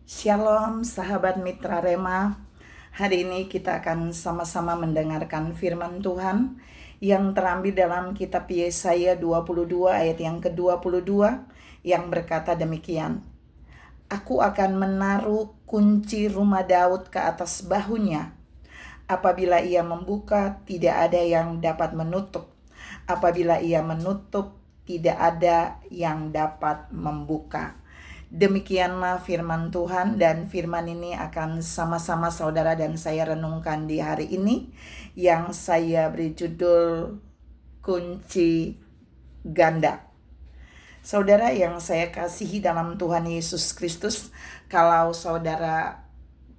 Shalom sahabat Mitra Rema. Hari ini kita akan sama-sama mendengarkan firman Tuhan yang terambil dalam kitab Yesaya 22 ayat yang ke-22 yang berkata demikian. Aku akan menaruh kunci rumah Daud ke atas bahunya. Apabila ia membuka, tidak ada yang dapat menutup. Apabila ia menutup, tidak ada yang dapat membuka. Demikianlah firman Tuhan, dan firman ini akan sama-sama saudara dan saya renungkan di hari ini yang saya beri judul kunci ganda. Saudara yang saya kasihi dalam Tuhan Yesus Kristus, kalau saudara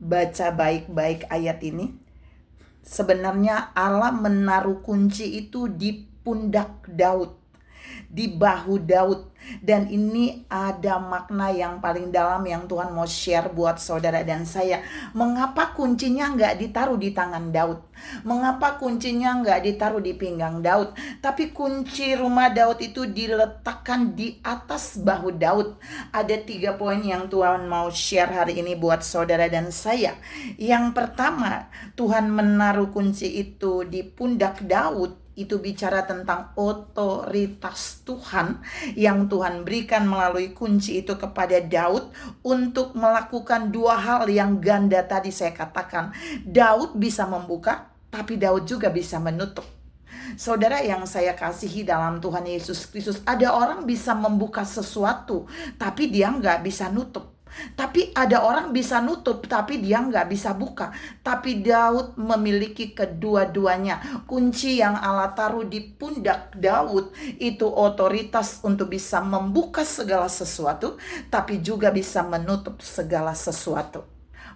baca baik-baik ayat ini, sebenarnya Allah menaruh kunci itu di pundak Daud, di bahu Daud. Dan ini ada makna yang paling dalam yang Tuhan mau share buat saudara dan saya. Mengapa kuncinya nggak ditaruh di tangan Daud? Mengapa kuncinya nggak ditaruh di pinggang Daud? Tapi kunci rumah Daud itu diletakkan di atas bahu Daud. Ada 3 poin yang Tuhan mau share hari ini buat saudara dan saya. Yang pertama, Tuhan menaruh kunci itu di pundak Daud. Itu bicara tentang otoritas Tuhan yang Tuhan berikan melalui kunci itu kepada Daud untuk melakukan 2 hal yang ganda tadi saya katakan. Daud bisa membuka, tapi Daud juga bisa menutup. Saudara yang saya kasihi dalam Tuhan Yesus Kristus, ada orang bisa membuka sesuatu, tapi dia nggak bisa nutup. Tapi ada orang bisa nutup, tapi dia nggak bisa buka. Tapi Daud memiliki kedua-duanya. Kunci yang Allah taruh di pundak Daud itu otoritas untuk bisa membuka segala sesuatu, tapi juga bisa menutup segala sesuatu.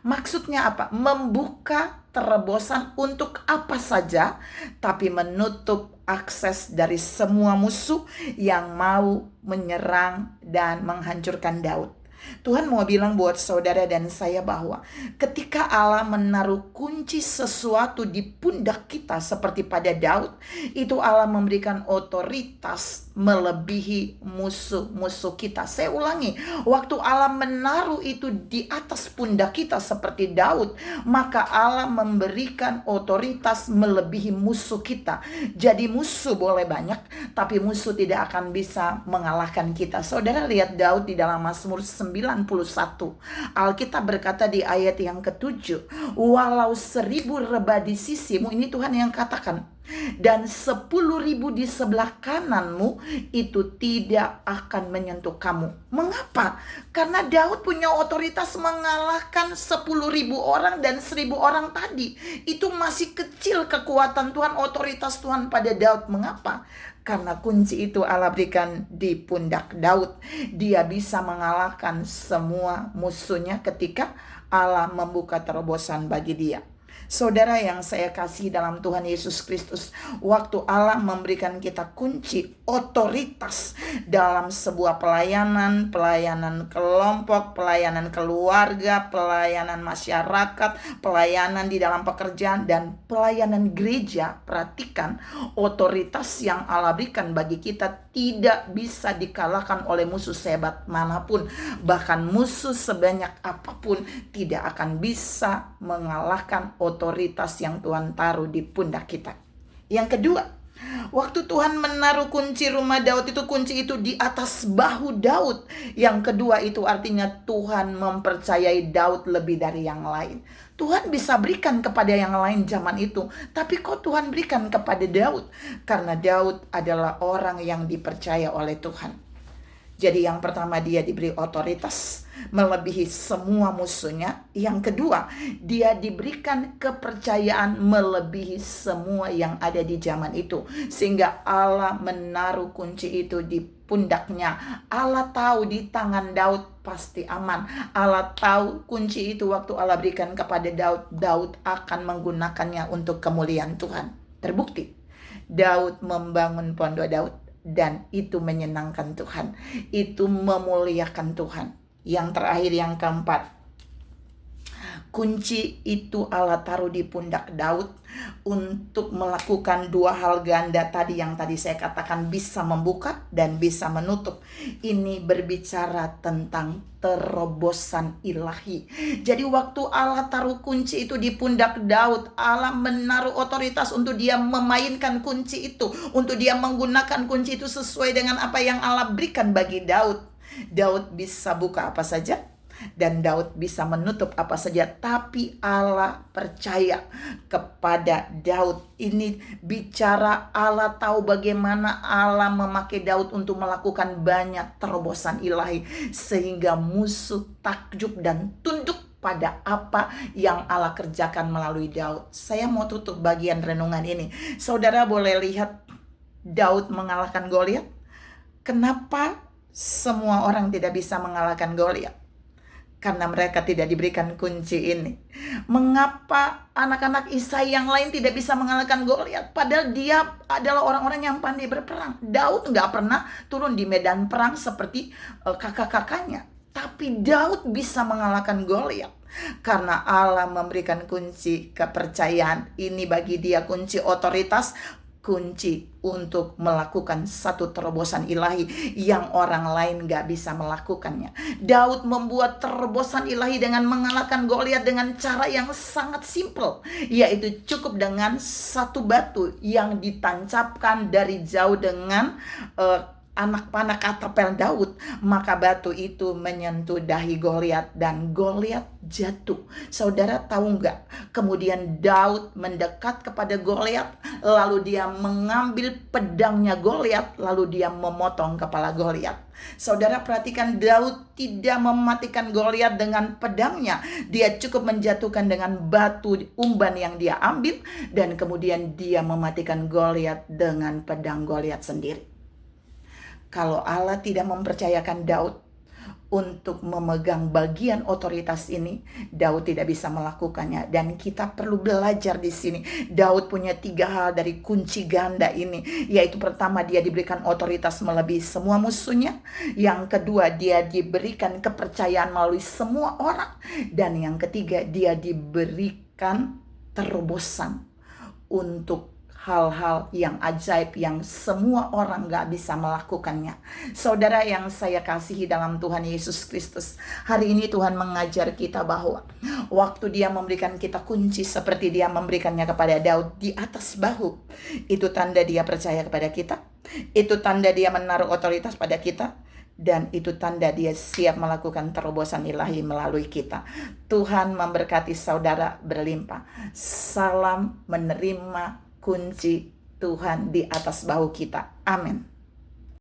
Maksudnya apa? Membuka terobosan untuk apa saja, tapi menutup akses dari semua musuh yang mau menyerang dan menghancurkan Daud. Tuhan mau bilang buat saudara dan saya bahwa ketika Allah menaruh kunci sesuatu di pundak kita seperti pada Daud, itu Allah memberikan otoritas melebihi musuh-musuh kita. Saya ulangi, waktu Allah menaruh itu di atas pundak kita seperti Daud, maka Allah memberikan otoritas melebihi musuh kita. Jadi musuh boleh banyak, tapi musuh tidak akan bisa mengalahkan kita. Saudara lihat Daud di dalam Mazmur 91. Alkitab berkata di ayat yang ke-7, walau 1000 rebah di sisimu, ini Tuhan yang katakan, dan 10.000 di sebelah kananmu, itu tidak akan menyentuh kamu. Mengapa? Karena Daud punya otoritas mengalahkan 10.000 orang dan 1.000 orang tadi. Itu masih kecil kekuatan Tuhan, otoritas Tuhan pada Daud. Mengapa? Karena kunci itu Allah berikan di pundak Daud. Dia bisa mengalahkan semua musuhnya ketika Allah membuka terobosan bagi dia. Saudara yang saya kasih dalam Tuhan Yesus Kristus, waktu Allah memberikan kita kunci otoritas dalam sebuah pelayanan kelompok, pelayanan keluarga, pelayanan masyarakat, pelayanan di dalam pekerjaan, dan pelayanan gereja, perhatikan, otoritas yang Allah berikan bagi kita tidak bisa dikalahkan oleh musuh sehebat manapun. Bahkan musuh sebanyak apapun tidak akan bisa mengalahkan otoritas yang Tuhan taruh di pundak kita. Yang kedua, waktu Tuhan menaruh kunci rumah Daud itu, kunci itu di atas bahu Daud. Yang kedua itu artinya Tuhan mempercayai Daud lebih dari yang lain. Tuhan bisa berikan kepada yang lain zaman itu, tapi kok Tuhan berikan kepada Daud? Karena Daud adalah orang yang dipercaya oleh Tuhan. Jadi yang pertama, dia diberi otoritas melebihi semua musuhnya. Yang kedua, dia diberikan kepercayaan melebihi semua yang ada di zaman itu. Sehingga Allah menaruh kunci itu di pundaknya. Allah tahu di tangan Daud pasti aman. Allah tahu kunci itu waktu Allah berikan kepada Daud, Daud akan menggunakannya untuk kemuliaan Tuhan. Terbukti, Daud membangun pondok Daud, dan itu menyenangkan Tuhan, itu memuliakan Tuhan. Yang terakhir, yang keempat, Kunci itu Allah taruh di pundak Daud untuk melakukan dua hal ganda tadi yang tadi saya katakan, bisa membuka dan bisa menutup. Ini berbicara tentang terobosan ilahi. Jadi waktu Allah taruh kunci itu di pundak Daud, Allah menaruh otoritas untuk dia memainkan kunci itu, untuk dia menggunakan kunci itu sesuai dengan apa yang Allah berikan bagi Daud. Daud bisa buka apa saja dan Daud bisa menutup apa saja, tapi Allah percaya kepada Daud. Ini bicara Allah tahu bagaimana Allah memakai Daud untuk melakukan banyak terobosan ilahi, sehingga musuh takjub dan tunduk pada apa yang Allah kerjakan melalui Daud. Saya mau tutup bagian renungan ini. Saudara boleh lihat Daud mengalahkan Goliat. Kenapa semua orang tidak bisa mengalahkan Goliat? Karena mereka tidak diberikan kunci ini. Mengapa anak-anak Isai yang lain tidak bisa mengalahkan Goliat? Padahal dia adalah orang-orang yang pandai berperang. Daud nggak pernah turun di medan perang seperti kakak-kakaknya. Tapi Daud bisa mengalahkan Goliat karena Allah memberikan kunci kepercayaan. Ini bagi dia kunci otoritas, kunci untuk melakukan satu terobosan ilahi yang orang lain gak bisa melakukannya. Daud membuat terobosan ilahi dengan mengalahkan Goliat dengan cara yang sangat simpel, yaitu cukup dengan satu batu yang ditancapkan dari jauh dengan anak panah katapel Daud, maka batu itu menyentuh dahi Goliat dan Goliat jatuh. Saudara tahu nggak? Kemudian Daud mendekat kepada Goliat, lalu dia mengambil pedangnya Goliat, lalu dia memotong kepala Goliat. Saudara perhatikan, Daud tidak mematikan Goliat dengan pedangnya. Dia cukup menjatuhkan dengan batu umban yang dia ambil, dan kemudian dia mematikan Goliat dengan pedang Goliat sendiri. Kalau Allah tidak mempercayakan Daud untuk memegang bagian otoritas ini, Daud tidak bisa melakukannya. Dan kita perlu belajar di sini. Daud punya 3 hal dari kunci ganda ini, yaitu pertama, dia diberikan otoritas melebihi semua musuhnya. Yang kedua, dia diberikan kepercayaan melalui semua orang. Dan yang ketiga, dia diberikan terobosan untuk hal-hal yang ajaib yang semua orang gak bisa melakukannya. Saudara yang saya kasihi dalam Tuhan Yesus Kristus, hari ini Tuhan mengajar kita bahwa waktu dia memberikan kita kunci seperti dia memberikannya kepada Daud di atas bahu, itu tanda dia percaya kepada kita, itu tanda dia menaruh otoritas pada kita, dan itu tanda dia siap melakukan terobosan ilahi melalui kita. Tuhan memberkati saudara berlimpah. Salam menerima kunci Tuhan di atas bahu kita. Amin.